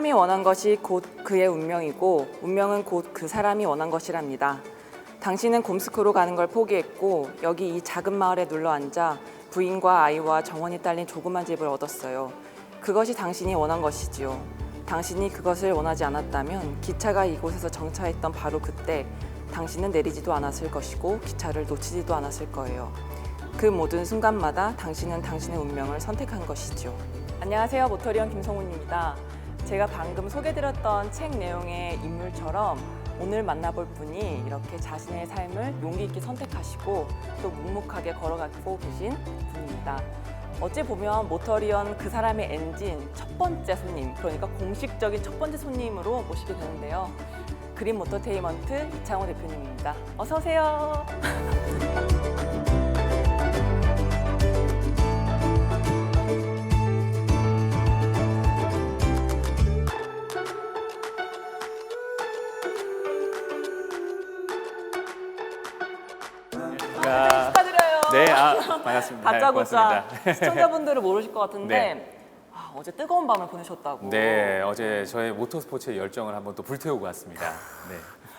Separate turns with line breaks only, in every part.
사람이 원한 것이 곧 그의 운명이고 운명은 곧 그 사람이 원한 것이랍니다. 당신은 곰스크로 가는 걸 포기했고 여기 이 작은 마을에 눌러 앉아 부인과 아이와 정원이 딸린 조그만 집을 얻었어요. 그것이 당신이 원한 것이지요. 당신이 그것을 원하지 않았다면 기차가 이곳에서 정차했던 바로 그때 당신은 내리지도 않았을 것이고 기차를 놓치지도 않았을 거예요. 그 모든 순간마다 당신은 당신의 운명을 선택한 것이죠. 안녕하세요, 모터리언 김성훈입니다. 제가 방금 소개드렸던 책 내용의 인물처럼 오늘 만나볼 분이 이렇게 자신의 삶을 용기 있게 선택하시고 또 묵묵하게 걸어가고 계신 분입니다. 어찌 보면 모터리언 그 사람의 엔진 첫 번째 손님, 그러니까 공식적인 첫 번째 손님으로 모시게 되는데요. 그린 모터테인먼트 이창호 대표님입니다. 어서 오세요. 축하드려요.
네, 반갑습니다.
다짜고짜
고맙습니다.
시청자분들은 모르실 것 같은데
네.
어제 뜨거운 밤을 보내셨다고.
네, 어제 저의 모터스포츠의 열정을 한번 또 불태우고 왔습니다. 네.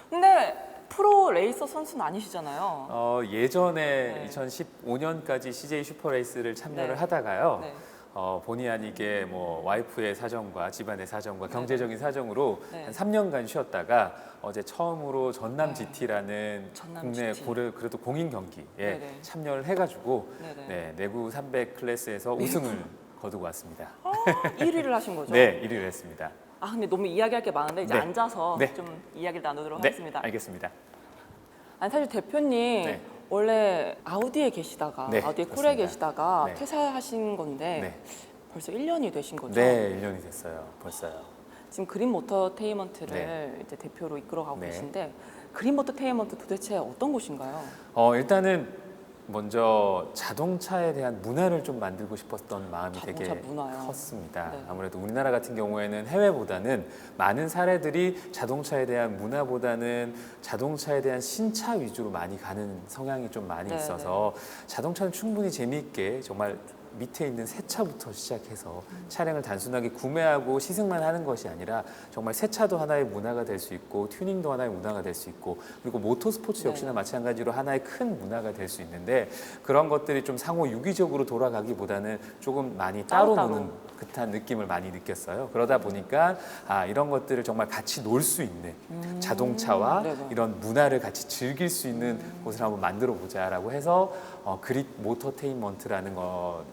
근데 프로 레이서 선수는 아니시잖아요.
예전에
네.
2015년까지 CJ 슈퍼레이스를 참여를
네.
하다가요.
네.
본의 아니게 뭐 와이프의 사정과 집안의 사정과
네.
경제적인 사정으로
네.
한 3년간 쉬었다가 어제 처음으로 전남
네.
GT라는
전남
국내
GT.
그래도 공인 경기에
네네.
참여를 해가지고
네네.
네, 내구 300 클래스에서 우승을 거두고 왔습니다.
1위를 하신 거죠?
네, 1위를 했습니다.
근데 너무 이야기할 게 많은데 이제
네.
앉아서
네.
좀 이야기를 나누도록
네,
하겠습니다.
알겠습니다.
아니 사실 대표님
네.
원래 아우디에 계시다가
네,
아우디에 콜에
그렇습니다.
계시다가
네.
퇴사하신 건데
네.
벌써 1년이 되신 거죠?
네, 1년이 됐어요. 벌써요.
지금 그린 모터테인먼트를
네.
이제 대표로 이끌어가고
네.
계신데 그린 모터테인먼트 도대체 어떤 곳인가요?
일단은 먼저 자동차에 대한 문화를 좀 만들고 싶었던 마음이
자동차
되게
문화요?
컸습니다.
네.
아무래도 우리나라 같은 경우에는 해외보다는 많은 사례들이 자동차에 대한 문화보다는 자동차에 대한 신차 위주로 많이 가는 성향이 좀 많이
네,
있어서 자동차는 충분히 재미있게 정말 밑에 있는 새 차부터 시작해서 차량을 단순하게 구매하고 시승만 하는 것이 아니라 정말 새 차도 하나의 문화가 될 수 있고 튜닝도 하나의 문화가 될 수 있고 그리고 모터스포츠 역시나
네.
마찬가지로 하나의 큰 문화가 될 수 있는데 그런 것들이 좀 상호 유기적으로 돌아가기보다는 조금 많이 따로
따로.
노는 듯한 느낌을 많이 느꼈어요. 그러다 보니까 이런 것들을 정말 같이 놀 수 있는 자동차와
네네.
이런 문화를 같이 즐길 수 있는 곳을 한번 만들어 보자라고 해서 그릿 모터테인먼트라는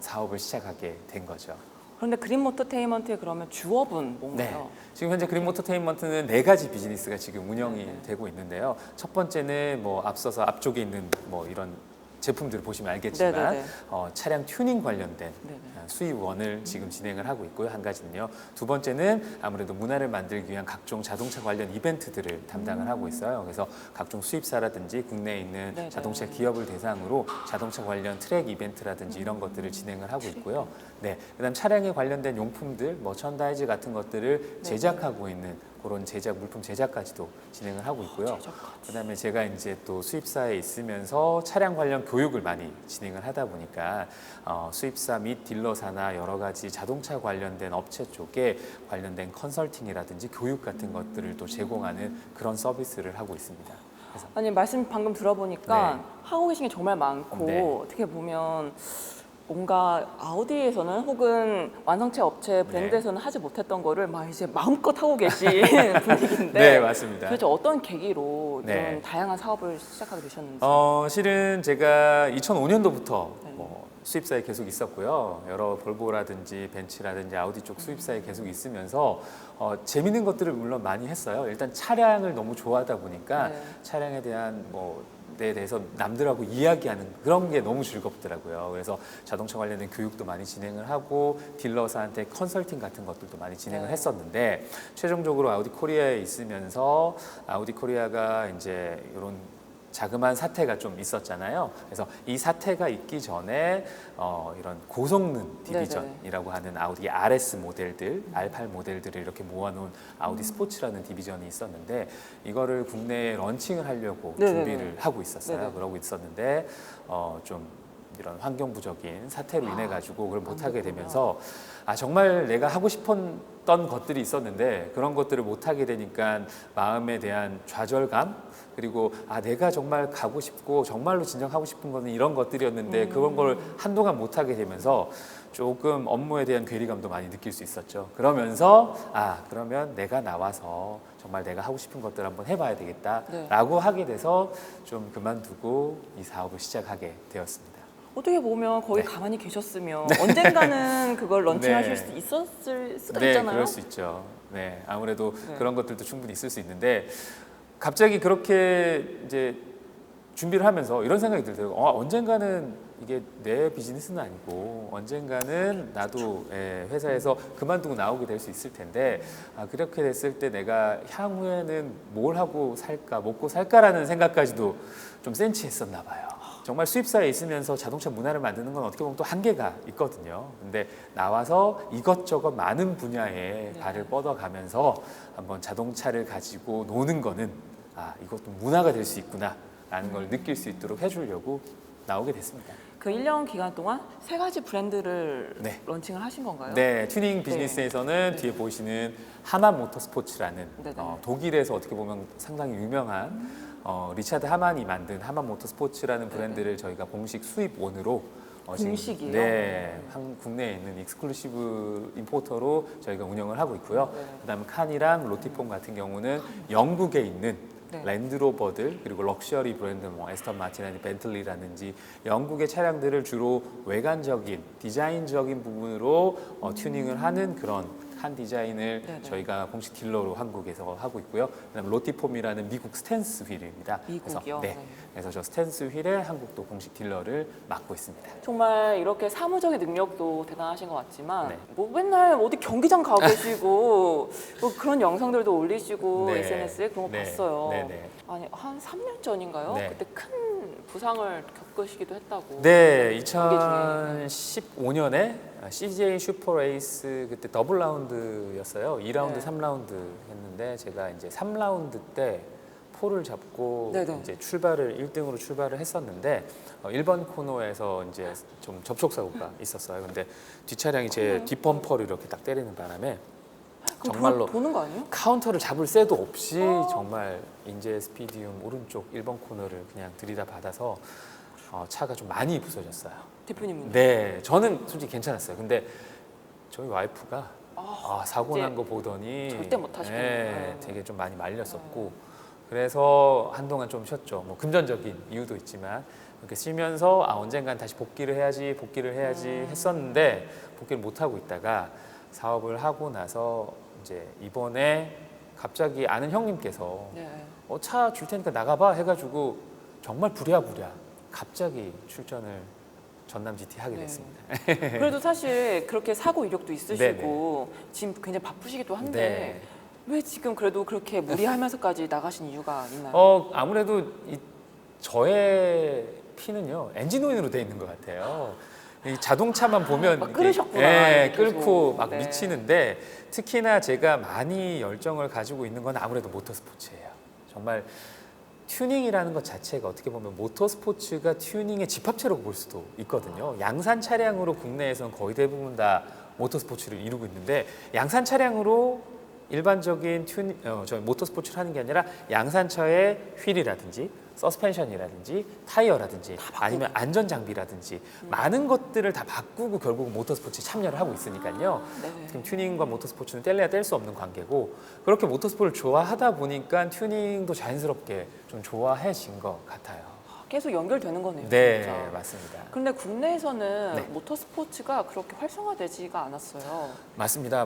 사업을 시작하게 된 거죠.
그런데 그린 모터테인먼트의 그러면 주업은 뭔가요?
네. 지금 현재 그린 모터테인먼트는 4가지 비즈니스가 지금 운영이
네.
되고 있는데요. 첫 번째는 뭐 앞서서 앞쪽에 있는 뭐 이런 제품들을 보시면 알겠지만
네네네.
차량 튜닝 관련된
네네.
수입원을 지금 진행을 하고 있고요. 한 가지는요. 두 번째는 아무래도 문화를 만들기 위한 각종 자동차 관련 이벤트들을 담당을 하고 있어요. 그래서 각종 수입사라든지 국내에 있는
네네.
자동차 기업을 대상으로 자동차 관련 트랙 이벤트라든지 이런 것들을 진행을 하고 있고요. 네, 그다음 차량에 관련된 용품들, 머천다이즈 같은 것들을 제작하고 있는 그런 물품 제작까지도 진행을 하고 있고요. 그다음에 제가 이제 또 수입사에 있으면서 차량 관련 교육을 많이 진행을 하다 보니까 수입사 및 딜러사나 여러 가지 자동차 관련된 업체 쪽에 관련된 컨설팅이라든지 교육 같은 것들을 또 제공하는 그런 서비스를 하고 있습니다. 그래서
아니 말씀 방금 들어보니까
네.
하고 계신 게 정말 많고
네.
어떻게 보면 뭔가 아우디에서는 혹은 완성체 업체 브랜드에서는 하지 못했던 거를 막 이제 마음껏 하고 계신 분위기인데
네, 맞습니다.
도대체 어떤 계기로
네.
이런 다양한 사업을 시작하게 되셨는지.
실은 제가 2005년도부터
네.
수입사에 계속 있었고요. 여러 볼보라든지 벤츠라든지 아우디 쪽 수입사에 계속 있으면서 재밌는 것들을 물론 많이 했어요. 일단 차량을 너무 좋아하다 보니까
네.
차량에 대한 에 대해서 남들하고 이야기하는 그런 게 너무 즐겁더라고요. 그래서 자동차 관련된 교육도 많이 진행을 하고 딜러사한테 컨설팅 같은 것들도 많이 진행을
네.
했었는데 최종적으로 아우디 코리아에 있으면서 아우디 코리아가 이제 이런 자그마한 사태가 좀 있었잖아요. 그래서 이 사태가 있기 전에 이런 고성능 디비전이라고 하는 아우디 RS 모델들, R8 모델들을 이렇게 모아놓은 아우디 스포츠라는 디비전이 있었는데 이거를 국내에 런칭을 하려고
네네네.
준비를 하고 있었어요.
네네.
그러고 있었는데 좀 이런 환경부적인 사태로 인해 가지고 그걸 못하게 되면서 정말 내가 하고 싶었던 것들이 있었는데 그런 것들을 못하게 되니까 마음에 대한 좌절감, 그리고 내가 정말 가고 싶고 정말로 진정하고 싶은 거는 이런 것들이었는데 그런 걸 한동안 못하게 되면서 조금 업무에 대한 괴리감도 많이 느낄 수 있었죠. 그러면서 그러면 내가 나와서 정말 내가 하고 싶은 것들 한번 해봐야 되겠다라고 하게 돼서 좀 그만두고 이 사업을 시작하게 되었습니다.
어떻게 보면 거기
네.
가만히 계셨으면 언젠가는 그걸 런칭하실 수 있었을 수가 있잖아요.
그럴 수 있죠. 네, 아무래도
네.
그런 것들도 충분히 있을 수 있는데 갑자기 그렇게 이제 준비를 하면서 이런 생각이 들더라고요. 언젠가는 이게 내 비즈니스는 아니고 언젠가는 나도 회사에서 그만두고 나오게 될 수 있을 텐데 그렇게 됐을 때 내가 향후에는 뭘 하고 살까, 먹고 살까라는 생각까지도 좀 센치했었나 봐요. 정말 수입사에 있으면서 자동차 문화를 만드는 건 어떻게 보면 또 한계가 있거든요. 근데 나와서 이것저것 많은 분야에 발을 뻗어가면서 한번 자동차를 가지고 노는 거는 이것도 문화가 될 수 있구나라는 걸 느낄 수 있도록 해주려고 나오게 됐습니다.
그 1년 기간 동안 3가지 브랜드를
네.
런칭을 하신 건가요?
네, 튜닝 비즈니스에서는 뒤에 보이시는 하만 모터스포츠라는 독일에서 어떻게 보면 상당히 유명한 리차드 하만이 만든 하만 모터스포츠라는 브랜드를 저희가 공식 수입원으로
공식이요?
네, 국내에 있는 익스클루시브 임포터로 저희가 운영을 하고 있고요. 그다음에 칸이랑 로티폼 같은 경우는 영국에 있는 랜드로버들, 그리고 럭셔리 브랜드 에스턴 마틴이나 벤틀리라든지 영국의 차량들을 주로 외관적인 디자인적인 부분으로 튜닝을 하는 그런 한 디자인을 저희가 공식 딜러로 한국에서 하고 있고요. 그다음에 로티폼이라는 미국 스탠스 휠입니다.
미국이요?
그래서 저 스탠스 휠의 한국도 공식 딜러를 맡고 있습니다.
정말 이렇게 사무적인 능력도 대단하신 것 같지만 뭐 맨날 어디 경기장 가 계시고 뭐 그런 영상들도 올리시고 SNS에 그런 거 봤어요. 아니 한 3년 전인가요? 그때 큰 부상을 겪으시기도 했다고.
네, 2015년에 CJ 슈퍼레이스 그때 더블 라운드였어요. 2라운드, 3라운드 했는데 제가 이제 3라운드 때 폴을 잡고 이제 출발을 1등으로 출발을 했었는데 1번 코너에서 이제 좀 접촉 사고가 있었어요. 근데 뒷차량이 제 뒷범퍼를 이렇게 딱 때리는 바람에 정말로
보는 거 아니에요?
카운터를 잡을 새도 없이 정말 인제 스피디움 오른쪽 1번 코너를 그냥 들이다 받아서 차가 좀 많이 부서졌어요.
대표님은?
네, 저는 솔직히 괜찮았어요. 근데 저희 와이프가 사고 난 거 보더니
절대 못 하시겠네요.
되게 좀 많이 말렸었고 그래서 한동안 좀 쉬었죠. 뭐 금전적인 이유도 있지만 이렇게 쉬면서 언젠간 다시 복귀를 해야지 했었는데 복귀를 못 하고 있다가 사업을 하고 나서 이제 이번에 갑자기 아는 형님께서 차 줄 테니까 나가봐 해가지고 정말 부랴부랴 갑자기 출전을 전남 GT 하게 됐습니다.
그래도 사실 그렇게 사고 이력도 있으시고 지금 굉장히 바쁘시기도 한데 왜 지금 그래도 그렇게 무리하면서까지 나가신 이유가 있나요?
아무래도 저의 피는요 엔진 오일로 돼 있는 것 같아요. 이 자동차만 보면
막 끓으셨구나.
끓고 막 미치는데 특히나 제가 많이 열정을 가지고 있는 건 아무래도 모터스포츠예요. 정말 튜닝이라는 것 자체가 어떻게 보면 모터스포츠가 튜닝의 집합체라고 볼 수도 있거든요. 양산 차량으로 국내에서는 거의 대부분 다 모터스포츠를 이루고 있는데 양산 차량으로 일반적인 저희 모터스포츠를 하는 게 아니라 양산차의 휠이라든지 서스펜션이라든지 타이어라든지 아니면 안전장비라든지 많은 것들을 다 바꾸고 결국은 모터스포츠에 참여를 하고 있으니까요. 지금 튜닝과 모터스포츠는 뗄래야 뗄 수 없는 관계고 그렇게 모터스포츠를 좋아하다 보니까 튜닝도 자연스럽게 좀 좋아해진 것 같아요.
계속 연결되는 거네요.
네,
진짜.
맞습니다.
근데 국내에서는 모터스포츠가 그렇게 활성화되지가 않았어요.
맞습니다.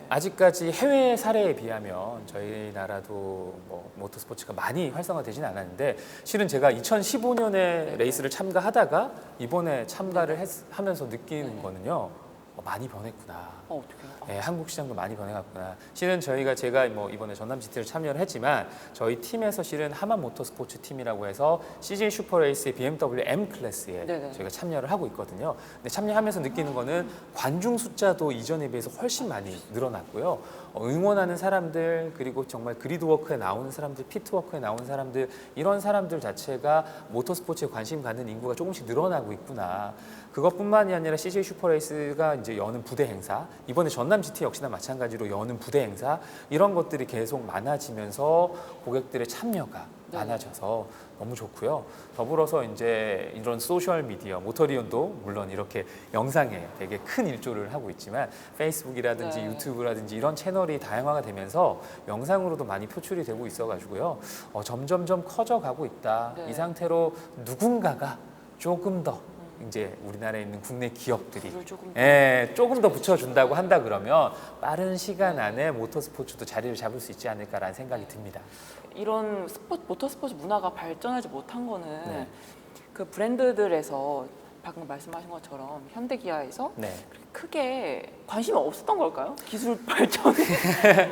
아직까지 해외 사례에 비하면 저희 나라도 모터스포츠가 많이 활성화되지는 않았는데 실은 제가 2015년에 레이스를 참가하다가 이번에 참가를 하면서 느끼는 거는요. 많이 변했구나.
어떡해요?
한국 시장도 많이 변해갔구나. 실은 제가 이번에 전남 GT를 참여를 했지만 저희 팀에서 실은 하만 모터스포츠 팀이라고 해서 CJ 슈퍼레이스의 BMW M 클래스에 저희가 참여를 하고 있거든요. 근데 참여하면서 느끼는 거는 관중 숫자도 이전에 비해서 훨씬 많이 늘어났고요. 응원하는 사람들 그리고 정말 그리드워크에 나오는 사람들, 피트워크에 나오는 사람들 이런 사람들 자체가 모터스포츠에 관심 갖는 인구가 조금씩 늘어나고 있구나. 그것뿐만이 아니라 CJ 슈퍼레이스가 이제 여는 부대 행사, 이번에 전남 GT 역시나 마찬가지로 여는 부대 행사 이런 것들이 계속 많아지면서 고객들의 참여가 많아져서 너무 좋고요. 더불어서 이제 이런 소셜 미디어, 모터리온도 물론 이렇게 영상에 되게 큰 일조를 하고 있지만 페이스북이라든지 유튜브라든지 이런 채널이 다양화가 되면서 영상으로도 많이 표출이 되고 있어가지고요. 점점점 커져가고 있다. 이 상태로 누군가가 조금 더 이제 우리나라에 있는 국내 기업들이 조금 더 붙여준다고 한다 그러면 빠른 시간 안에 모터스포츠도 자리를 잡을 수 있지 않을까라는 생각이 듭니다.
이런 모터스포츠 문화가 발전하지 못한 거는 그 브랜드들에서 방금 말씀하신 것처럼 현대기아에서 크게 관심이 없었던 걸까요? 기술 발전에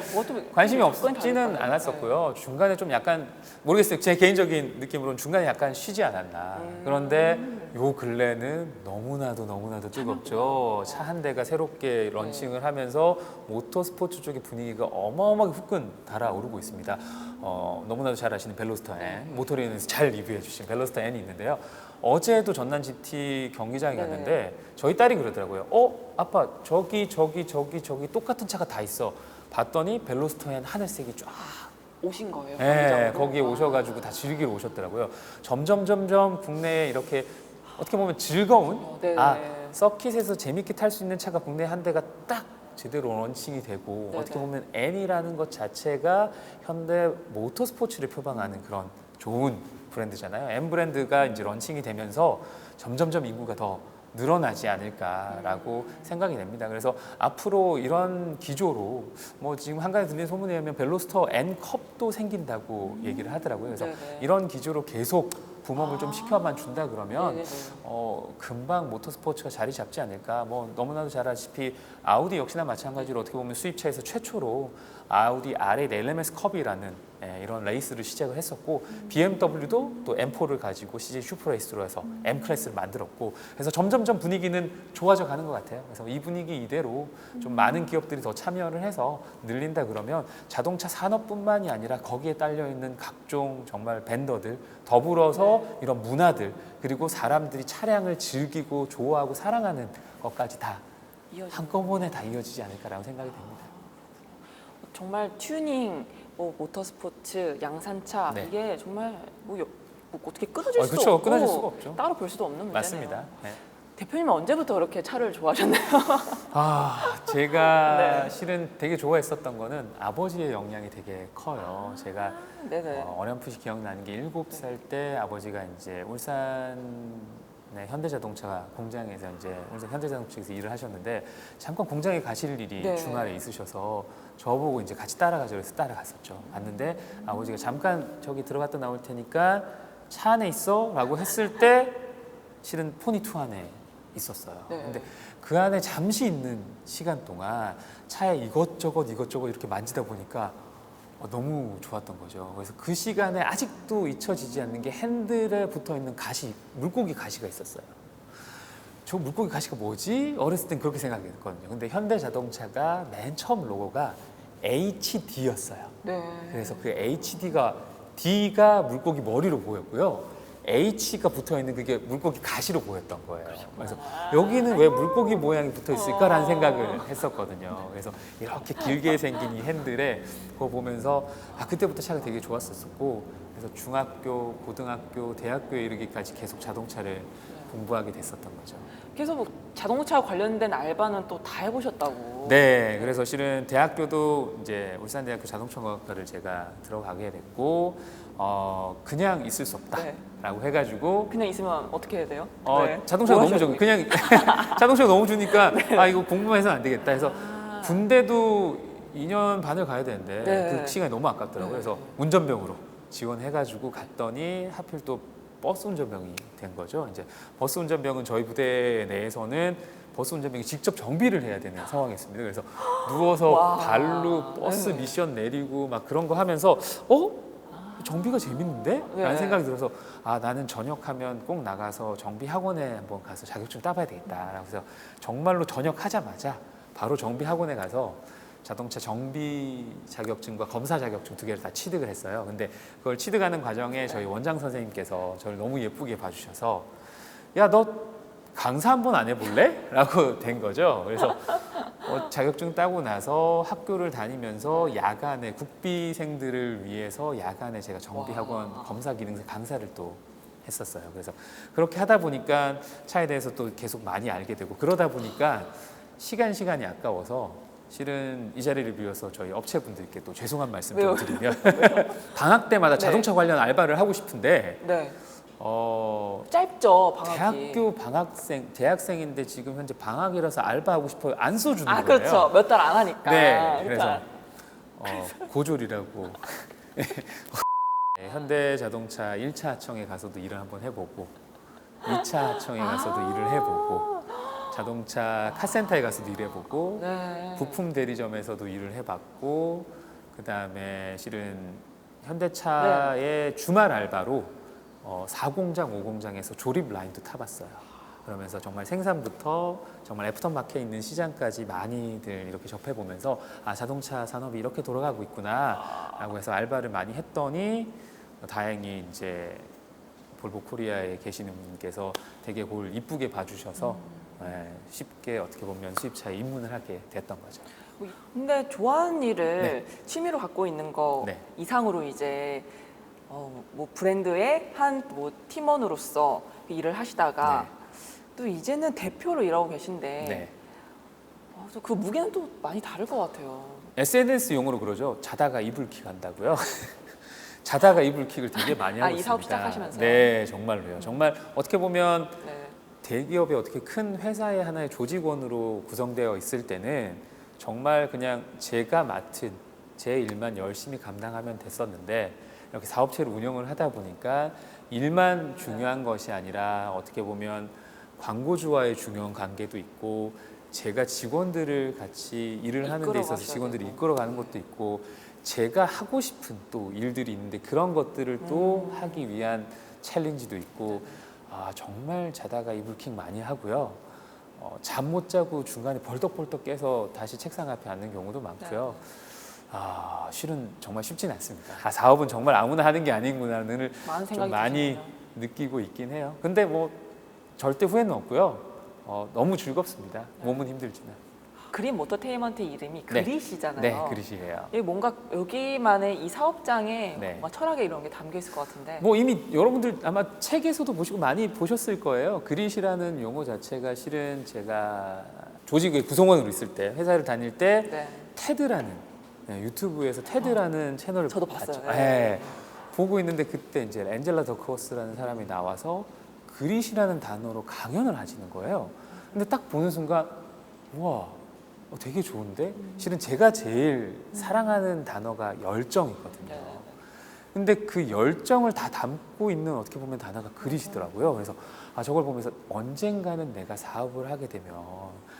관심이 없지는 않았었고요. 중간에 좀 약간 모르겠어요. 제 개인적인 느낌으로는 중간에 약간 쉬지 않았나. 그런데 요 근래는 너무나도 뜨겁죠. 차 한 대가 새롭게 런칭을 하면서 모터스포츠 쪽의 분위기가 어마어마하게 후끈 달아오르고 있습니다. 너무나도 잘 아시는 벨로스터 N, 모터리온에서 잘 리뷰해 주신 벨로스터 N이 있는데요. 어제도 전남 GT 경기장에 갔는데 저희 딸이 그러더라고요. 아빠 저기 똑같은 차가 다 있어. 봤더니 벨로스터 N 하늘색이 쫙
오신 거예요?
네, 거기에 오셔가지고 다 즐기러 오셨더라고요. 점점 국내에 이렇게 어떻게 보면 즐거운 서킷에서 재밌게 탈 수 있는 차가 국내에 한 대가 딱 제대로 런칭이 되고 어떻게 보면 N이라는 것 자체가 현대 모터스포츠를 표방하는 그런 좋은 브랜드잖아요. M 브랜드가 이제 런칭이 되면서 점점 인구가 더 늘어나지 않을까라고 생각이 됩니다. 그래서 앞으로 이런 기조로 뭐 지금 한간에 들리는 소문에 의하면 벨로스터 N컵도 생긴다고 얘기를 하더라고요. 그래서 이런 기조로 계속 붐업을 좀 시켜만 준다 그러면 금방 모터스포츠가 자리 잡지 않을까. 뭐 너무나도 잘 아시피 아우디 역시나 마찬가지로 어떻게 보면 수입차에서 최초로 아우디 R8 LMS 컵이라는 이런 레이스를 시작을 했었고 BMW도 또 M4를 가지고 CJ 슈퍼레이스로 해서 M 클래스를 만들었고 그래서 점점 분위기는 좋아져 가는 것 같아요. 그래서 이 분위기 이대로 좀 많은 기업들이 더 참여를 해서 늘린다 그러면 자동차 산업뿐만이 아니라 거기에 딸려 있는 각종 정말 벤더들 더불어서 이런 문화들 그리고 사람들이 차량을 즐기고 좋아하고 사랑하는 것까지 다 한꺼번에 다 이어지지 않을까라고 생각이 됩니다.
정말 튜닝, 모터스포츠, 양산차 이게 정말 뭐 어떻게 끊어질 수도
그렇죠.
없고
끊어질 수가 없죠.
따로 볼 수도 없는 문제네요.
맞습니다.
대표님은 언제부터 그렇게 차를 좋아하셨나요?
제가 실은 되게 좋아했었던 거는 아버지의 영향이 되게 커요. 제가 어렴풋이 기억나는 게 7살 때 아버지가 이제 울산 현대자동차 공장에서 이제 울산 현대자동차에서 일을 하셨는데 잠깐 공장에 가실 일이 주말에 있으셔서 저보고 이제 같이 따라가죠. 그래서 따라갔었죠. 갔는데 아버지가 잠깐 저기 들어갔다 나올 테니까 차 안에 있어라고 했을 때 실은 포니2 안에 있었어요. 근데 그 안에 잠시 있는 시간 동안 차에 이것저것 이렇게 만지다 보니까 너무 좋았던 거죠. 그래서 그 시간에 아직도 잊혀지지 않는 게 핸들에 붙어 있는 가시, 물고기 가시가 있었어요. 저 물고기 가시가 뭐지? 어렸을 땐 그렇게 생각했거든요. 근데 현대자동차가 맨 처음 로고가 HD였어요. 그래서 그 D가 물고기 머리로 보였고요. H가 붙어 있는 그게 물고기 가시로 보였던 거예요. 그래서 여기는 왜 물고기 모양이 붙어 있을까라는 생각을 했었거든요. 그래서 이렇게 길게 생긴 이 핸들에 그거 보면서 그때부터 차가 되게 좋았었고 그래서 중학교, 고등학교, 대학교에 이르기까지 계속 자동차를 공부하게 됐었던 거죠.
그래서 뭐 자동차 관련된 알바는 또 다 해보셨다고.
네, 그래서 실은 대학교도 이제 울산대학교 자동차공학과를 제가 들어가게 됐고 그냥 있을 수 없다라고 해가지고
그냥 있으면 어떻게 해야 돼요?
자동차가 너무 좋고 그냥 자동차가 너무 주니까 이거 공부만 해서는 안 되겠다 해서 군대도 2년 반을 가야 되는데 그 시간이 너무 아깝더라고요. 그래서 운전병으로 지원해가지고 갔더니 하필 또 버스 운전병이 된 거죠. 이제 버스 운전병은 저희 부대 내에서는 버스 운전병이 직접 정비를 해야 되는 상황이었습니다. 그래서 누워서 발로 버스 미션 내리고 막 그런 거 하면서 정비가 재밌는데? 라는 생각이 들어서 나는 전역하면 꼭 나가서 정비 학원에 한번 가서 자격증 따봐야 되겠다. 라고 해서 정말로 전역하자마자 바로 정비 학원에 가서 자동차 정비 자격증과 검사 자격증 두 개를 다 취득을 했어요. 근데 그걸 취득하는 과정에 저희 원장 선생님께서 저를 너무 예쁘게 봐주셔서 야, 너 강사 한번 안 해볼래? 라고 된 거죠. 그래서 자격증 따고 나서 학교를 다니면서 야간에 국비생들을 위해서 야간에 제가 정비학원 검사 기능사 강사를 또 했었어요. 그래서 그렇게 하다 보니까 차에 대해서 또 계속 많이 알게 되고 그러다 보니까 시간이 아까워서 실은 이 자리를 비워서 저희 업체분들께 또 죄송한 말씀 좀 드리면 방학 때마다 자동차 관련 알바를 하고 싶은데
네. 짧죠, 방학이.
대학교 대학생인데 지금 현재 방학이라서 알바하고 싶어요. 안 써주는 거예요.
그렇죠. 몇 달 안 하니까.
네, 그래서 고졸이라고. 네, 현대자동차 1차 하청에 가서도 일을 한번 해보고 2차 하청에 가서도 일을 해보고 자동차 카센터에 가서도 일해보고
네.
부품 대리점에서도 일을 해봤고 그 다음에 실은 현대차의 주말 알바로 4공장, 5공장에서 조립 라인도 타봤어요. 그러면서 정말 생산부터 정말 애프터마켓에 있는 시장까지 많이들 이렇게 접해보면서 아, 자동차 산업이 이렇게 돌아가고 있구나 라고 해서 알바를 많이 했더니 다행히 이제 볼보 코리아에 계시는 분께서 되게 그걸 이쁘게 봐주셔서 쉽게 어떻게 보면 수입차에 입문을 하게 됐던 거죠.
근데 좋아하는 일을 취미로 갖고 있는 거 이상으로 이제 뭐 브랜드의 한 뭐 팀원으로서 일을 하시다가 또 이제는 대표로 일하고 계신데 그 무게는 또 많이 다를 것 같아요.
SNS 용어로 그러죠. 자다가 이불킥 한다고요. 자다가 이불킥을 되게 많이 하고 있습니다.
이 사업 시작하시면서요?
네, 정말로요. 정말 어떻게 보면 대기업의 어떻게 큰 회사의 하나의 조직원으로 구성되어 있을 때는 정말 그냥 제가 맡은 제 일만 열심히 감당하면 됐었는데 이렇게 사업체를 운영을 하다 보니까 일만 중요한 것이 아니라 어떻게 보면 광고주와의 중요한 관계도 있고 제가 직원들을 같이 일을 하는 데 있어서 직원들을 이끌어가는 것도 있고 제가 하고 싶은 또 일들이 있는데 그런 것들을 또 하기 위한 챌린지도 있고 정말 자다가 이불킥 많이 하고요. 잠 못 자고 중간에 벌떡벌떡 깨서 다시 책상 앞에 앉는 경우도 많고요. 실은 정말 쉽진 않습니다. 사업은 정말 아무나 하는 게 아니구나를 좀 많이 느끼고 있긴 해요. 근데 뭐 절대 후회는 없고요. 너무 즐겁습니다. 몸은 힘들지만.
그린 모터테인먼트 이름이 그릿이잖아요.
네, 그릿이에요.
뭔가 여기만의 이 사업장에 뭔가 철학에 이런 게 담겨 있을 것 같은데.
뭐 이미 여러분들 아마 책에서도 보시고 많이 보셨을 거예요. 그릿이라는 용어 자체가 실은 제가 조직의 구성원으로 있을 때 회사를 다닐 때 테드라는 유튜브에서 테드라는 채널을
저도 봤어요.
보고 있는데 그때 이제 앤젤라 더크워스라는 사람이 나와서 그릿이라는 단어로 강연을 하시는 거예요. 근데 딱 보는 순간 우와 되게 좋은데 실은 제가 제일 사랑하는 단어가 열정이거든요. 근데 그 열정을 다 담고 있는 어떻게 보면 단어가 그릿이더라고요. 그래서 저걸 보면서 언젠가는 내가 사업을 하게 되면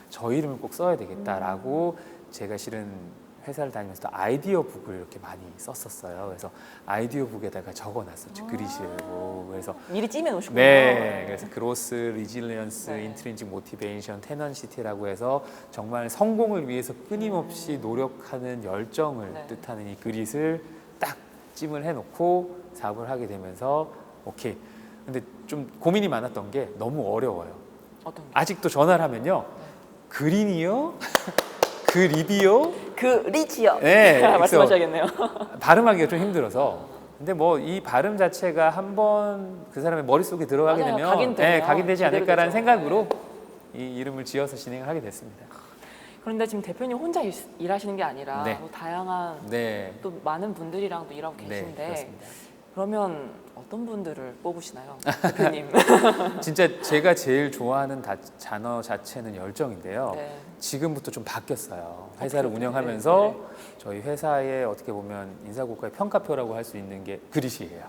저 이름을 꼭 써야 되겠다라고 제가 실은 회사를 다니면서 아이디어 북을 이렇게 많이 썼었어요. 그래서 아이디어 북에다가 적어놨었죠. 그릿으로. 그래서
미리 찜해 놓으셨군요.
네, 그래서 그로스, 리질리언스, 인트린직 모티베이션, 테넌시티라고 해서 정말 성공을 위해서 끊임없이 노력하는 열정을 뜻하는 이 그릿을 딱 찜을 해놓고 사업을 하게 되면서 오케이. 근데 좀 고민이 많았던 게 너무 어려워요.
어떤 게?
아직도 전화를 하면요, 그린이요, 그립이요.
그릿이요.
네,
말씀하셔야겠네요.
발음하기가 좀 힘들어서. 근데 뭐 이 발음 자체가 한번 그 사람의 머릿속에 들어가게 되면 각인되지 않을까라는 생각으로 이 이름을 지어서 진행을 하게 됐습니다.
그런데 지금 대표님 혼자 일하시는 게 아니라 또 다양한 또 많은 분들이랑도 일하고 계신데 그러면 어떤 분들을 뽑으시나요, 대표님?
진짜 제가 제일 좋아하는 단어 자체는 열정인데요. 지금부터 좀 바뀌었어요. 회사를 운영하면서 저희 회사의 어떻게 보면 인사고과의 평가표라고 할 수 있는 게 그릿이에요.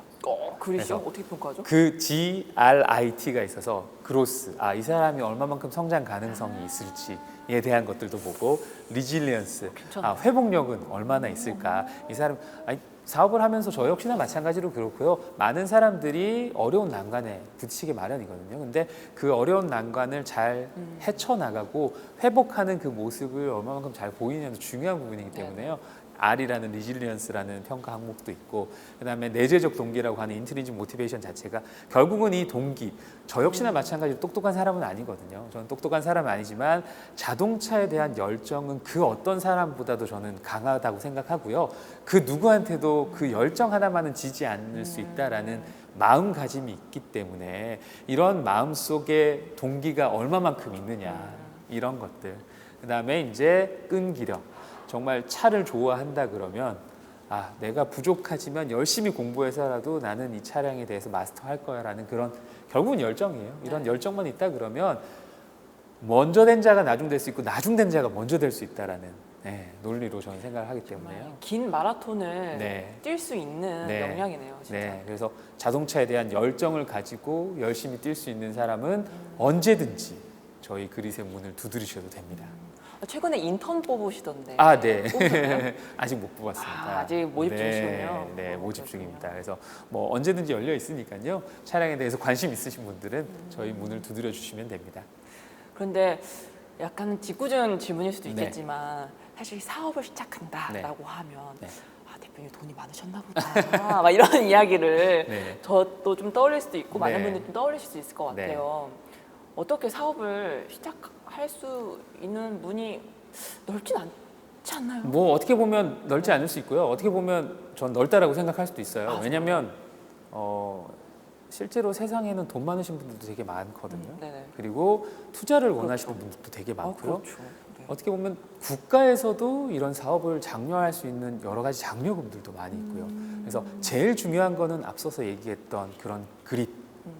그리죠?
그래서
어떻게 평가하죠?
그 GRIT가 있어서 그로스, 이 사람이 얼마만큼 성장 가능성이 있을지에 대한 것들도 보고, 리질리언스,
괜찮아요.
회복력은 얼마나 있을까. 이 사람 사업을 하면서 저 역시나 마찬가지로 그렇고요. 많은 사람들이 어려운 난관에 부딪히게 마련이거든요. 근데 그 어려운 난관을 잘 헤쳐나가고 회복하는 그 모습을 얼마만큼 잘 보이냐도 중요한 부분이기 때문에요. R이라는 리질리언스라는 평가 항목도 있고, 그다음에 내재적 동기라고 하는 인트리직 모티베이션 자체가 결국은 이 동기, 저 역시나 마찬가지로 똑똑한 사람은 아니거든요. 저는 똑똑한 사람은 아니지만 자동차에 대한 열정은 그 어떤 사람보다도 저는 강하다고 생각하고요. 그 누구한테도 그 열정 하나만은 지지 않을 수 있다라는 마음가짐이 있기 때문에, 이런 마음 속에 동기가 얼마만큼 있느냐, 이런 것들. 그다음에 이제 끈기력. 정말 차를 좋아한다 그러면 내가 부족하지만 열심히 공부해서라도 나는 이 차량에 대해서 마스터할 거야라는 그런 결국은 열정이에요. 이런 열정만 있다 그러면 먼저 된 자가 나중 될 수 있고 나중 된 자가 먼저 될 수 있다라는 논리로 저는 생각을 하기 때문에요.
긴 마라톤을
네.
뛸 수 있는
네.
역량이네요, 진짜.
네, 그래서 자동차에 대한 열정을 가지고 열심히 뛸 수 있는 사람은 언제든지 저희 그릿의 문을 두드리셔도 됩니다.
최근에 인턴 뽑으시던데.
네.
뽑으셨나요?
아직 못 뽑았습니다.
아직 모집 중이시군요.
네, 모집
그렇군요.
중입니다. 그래서 뭐 언제든지 열려 있으니까요. 차량에 대해서 관심 있으신 분들은 저희 문을 두드려 주시면 됩니다.
그런데 약간 짓궂은 질문일 수도
네.
있겠지만 사실 사업을 시작한다라고 하면
네.
대표님 돈이 많으셨나 보다 막 이런 이야기를
네.
저도 좀 떠올릴 수도 있고 많은
네.
분들이 좀 떠올리실 수 있을 것 같아요. 어떻게 사업을 시작할 수 있는 문이 넓진 않지 않나요?
뭐 어떻게 보면 넓지 않을 수 있고요. 어떻게 보면 전 넓다라고 생각할 수도 있어요. 왜냐하면 실제로 세상에는 돈 많으신 분들도 되게 많거든요.
네네.
그리고 투자를 원하시는 분들도 되게 많고요.
그렇죠. 네.
어떻게 보면 국가에서도 이런 사업을 장려할 수 있는 여러 가지 장려금들도 많이 있고요. 그래서 제일 중요한 거는 앞서서 얘기했던 그런 그릿,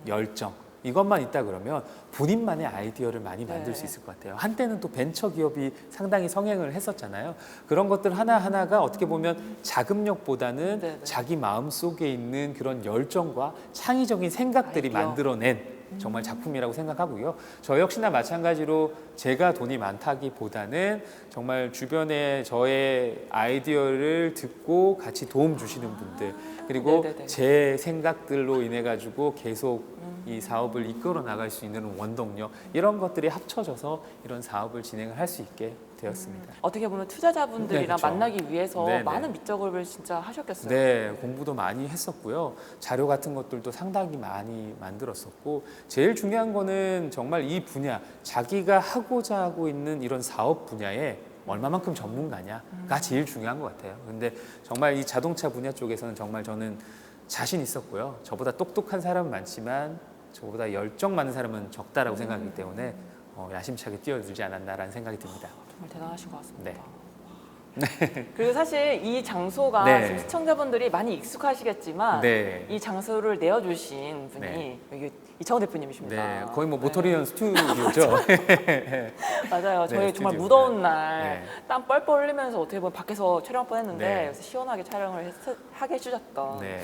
열정, 이것만 있다 그러면 본인만의 아이디어를 많이 만들 수 있을 것 같아요. 한때는 또 벤처 기업이 상당히 성행을 했었잖아요. 그런 것들 하나하나가 어떻게 보면 자금력보다는
네네.
자기 마음 속에 있는 그런 열정과 창의적인 생각들이
아이디어.
만들어낸 정말 작품이라고 생각하고요. 저 역시나 마찬가지로 제가 돈이 많다기보다는 정말 주변에 저의 아이디어를 듣고 같이 도움 주시는 분들, 그리고
네네네.
제 생각들로 인해 가지고 계속 이 사업을 이끌어 나갈 수 있는 원동력, 이런 것들이 합쳐져서 이런 사업을 진행을 할 수 있게 되었습니다.
어떻게 보면 투자자분들이랑
네, 그렇죠.
만나기 위해서
네, 네.
많은 밑작업을 진짜 하셨겠어요.
네, 공부도 많이 했었고요. 자료 같은 것들도 상당히 많이 만들었었고, 제일 중요한 거는 정말 이 분야, 자기가 하고자 하고 있는 이런 사업 분야에 얼마만큼 전문가냐가 제일 중요한 것 같아요. 근데 정말 이 자동차 분야 쪽에서는 정말 저는 자신 있었고요. 저보다 똑똑한 사람은 많지만 저보다 열정 많은 사람은 적다라고 생각하기 때문에 야심차게 뛰어들지 않았나라는 생각이 듭니다.
정말 대단하신 것 같습니다.
네.
그리고 사실 이 장소가
네.
지금 시청자분들이 많이 익숙하시겠지만
네.
이 장소를 내어주신 분이
네.
여기 이창호 대표님이십니다.
네, 거의 뭐
네.
모토리언 스튜디오죠.
맞아요. 저희
네,
정말
스튜디오입니다.
무더운 날
네.
땀 뻘뻘 흘리면서 어떻게 보면 밖에서 촬영할 뻔했는데
네.
여기서 시원하게 촬영을 하게 해주셨던
네.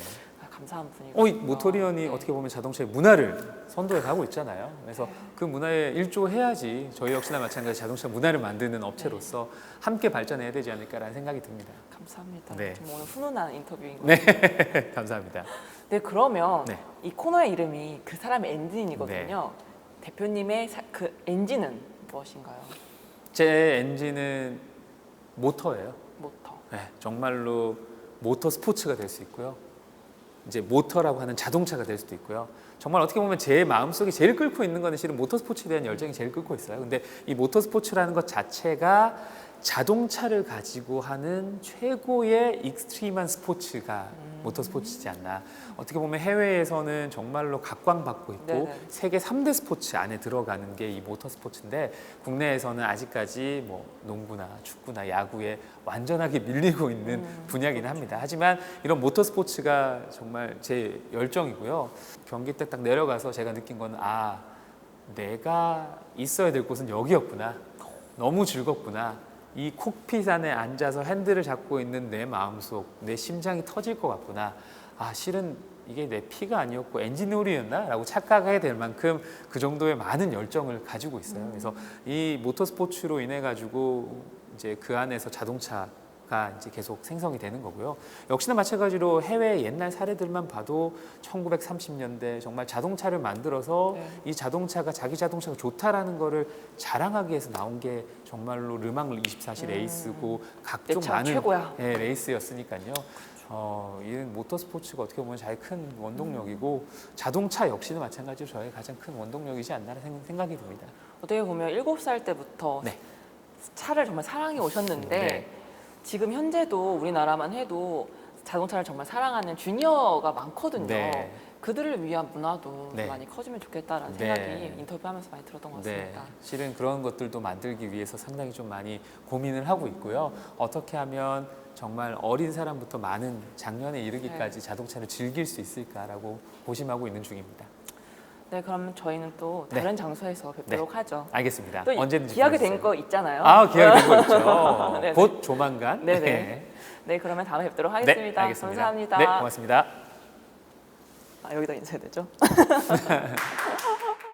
감사한 분이고.
이 모토리언이 어떻게 보면 자동차의 문화를 선도해 가고 있잖아요. 그래서 그 문화에 일조해야지 저희 역시나 마찬가지 자동차 문화를 만드는 업체로서 함께 발전해야 되지 않을까라는 생각이 듭니다.
감사합니다.
네.
정말 오늘 훈훈한 인터뷰인 것
네,
같아요.
감사합니다.
네, 그러면
네.
이 코너의 이름이 그 사람의 엔진이거든요. 대표님의 그 엔진은 무엇인가요?
제 엔진은 모터예요.
모터.
네, 정말로 모터 스포츠가 될 수 있고요. 이제 모터라고 하는 자동차가 될 수도 있고요. 정말 어떻게 보면 제 마음속에 제일 끓고 있는 거는 실은 모터스포츠에 대한 열정이 제일 끓고 있어요. 근데 이 모터스포츠라는 것 자체가 자동차를 가지고 하는 최고의 익스트림한 스포츠가 모터스포츠지 않나. 어떻게 보면 해외에서는 정말로 각광받고 있고
네네.
세계 3대 스포츠 안에 들어가는 게 이 모터스포츠인데, 국내에서는 아직까지 뭐 농구나 축구나 야구에 완전하게 밀리고 있는 분야긴 합니다. 하지만 이런 모터스포츠가 정말 제 열정이고요. 경기 때 딱 내려가서 제가 느낀 건 내가 있어야 될 곳은 여기였구나. 너무 즐겁구나. 이 콕핏 안에 앉아서 핸들을 잡고 있는 내 마음속, 내 심장이 터질 것 같구나. 실은 이게 내 피가 아니었고 엔진오일이었나라고 착각하게 될 만큼 그 정도의 많은 열정을 가지고 있어요. 그래서 이 모터스포츠로 인해 가지고 이제 그 안에서 자동차가 이제 계속 생성이 되는 거고요. 역시나 마찬가지로 해외 옛날 사례들만 봐도 1930년대 정말 자동차를 만들어서
네.
이 자동차가 자기 자동차가 좋다라는 거를 자랑하기 위해서 나온 게 정말로 르망 24시 레이스고 각종
내 차
많은
최고야.
예, 레이스였으니까요. 이 모터 스포츠가 어떻게 보면 제일 큰 원동력이고 자동차 역시도 마찬가지로 저의 가장 큰 원동력이지 않나 생각이 듭니다.
어떻게 보면 7살 때부터
네.
차를 정말 사랑해 오셨는데
네.
지금 현재도 우리나라만 해도 자동차를 정말 사랑하는 주니어가 많거든요.
네.
그들을 위한 문화도
네.
많이 커지면 좋겠다라는
네.
생각이 인터뷰하면서 많이 들었던 것
네,
같습니다.
실은 그런 것들도 만들기 위해서 상당히 좀 많이 고민을 하고 있고요. 어떻게 하면 정말 어린 사람부터 많은 장년에 이르기까지 자동차를 즐길 수 있을까라고 고심하고 있는 중입니다.
네, 그럼 저희는 또
네.
다른 장소에서 뵙도록 하죠.
알겠습니다.
또
언제든지
기약이
불러주세요.
된 거 있잖아요.
아, 기약이 된 거 있죠.
네네.
곧 조만간.
네네. 네, 그러면 다음에 뵙도록
네,
하겠습니다.
알겠습니다.
감사합니다.
네, 고맙습니다.
아, 여기다 인사해야 되죠?